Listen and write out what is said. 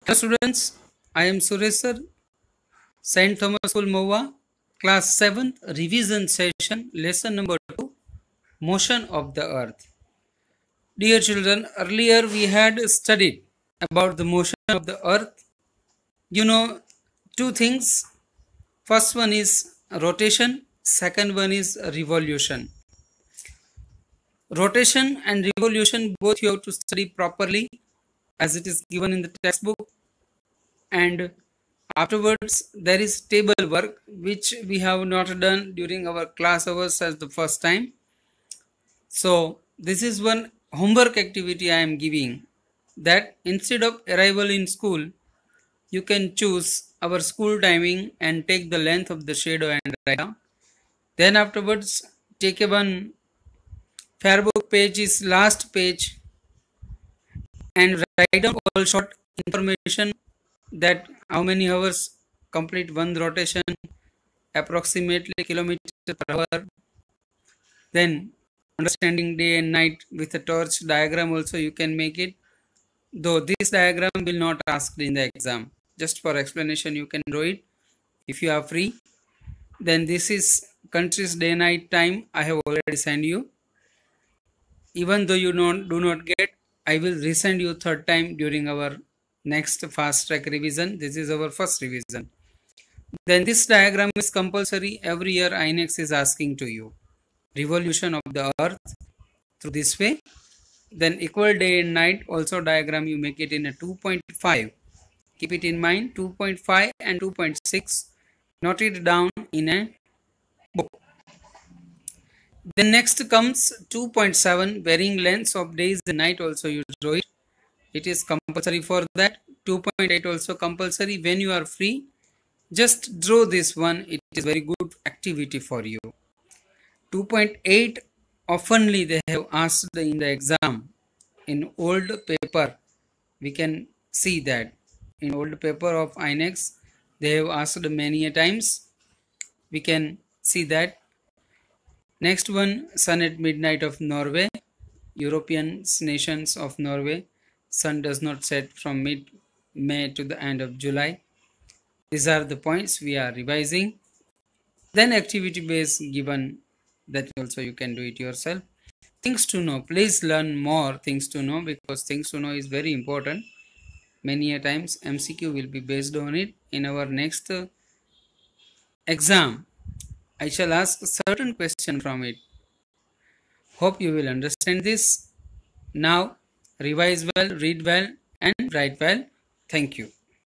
Hello students, I am Suresh sir, St. Thomas School Mowa, class 7th revision session, lesson number 2, motion of the earth. Dear children, earlier we had studied about the motion of the earth. You know two things. First one is rotation, second one is revolution. Rotation and revolution both you have to study properly as it is given in the textbook, and afterwards there is table work which we have not done during our class hours as the first time. So this is one homework activity I am giving, that instead of arrival in school you can choose our school timing and take the length of the shadow and write down. Then afterwards take a one fair book page is last page and write down all short information, that how many hours complete one rotation, approximately kilometer per hour. Then understanding day and night with a torch diagram also you can make it, though this diagram will not asked in the exam, just for explanation you can draw it if you are free. Then this is country's day night time I have already sent you. Even though you do not get, I will resend you third time during our next fast track revision. This is our first revision. Then this diagram is compulsory. Every year INEX is asking to you. Revolution of the earth through this way. Then equal day and night also diagram you make it in a 2.5. Keep it in mind, 2.5 and 2.6. Note it down in a book. Then next comes 2.7, varying lengths of days and night also you draw it. It is compulsory for that. 2.8 also compulsory. When you are free, just draw this one. It is very good activity for you. 2.8 oftenly they have asked in the exam. In old paper, we can see that. In old paper of INEX, they have asked many a times. We can see that. Next one, sun at midnight of Norway. European nations of Norway, sun does not set from mid-May to the end of July. These are the points we are revising. Then activity base given, that also you can do it yourself. Things to know, please learn more things to know, because things to know is very important. Many a times MCQ will be based on it. In our next exam, I shall ask a certain question from it. Hope you will understand this. Now revise well, read well and write well. Thank you.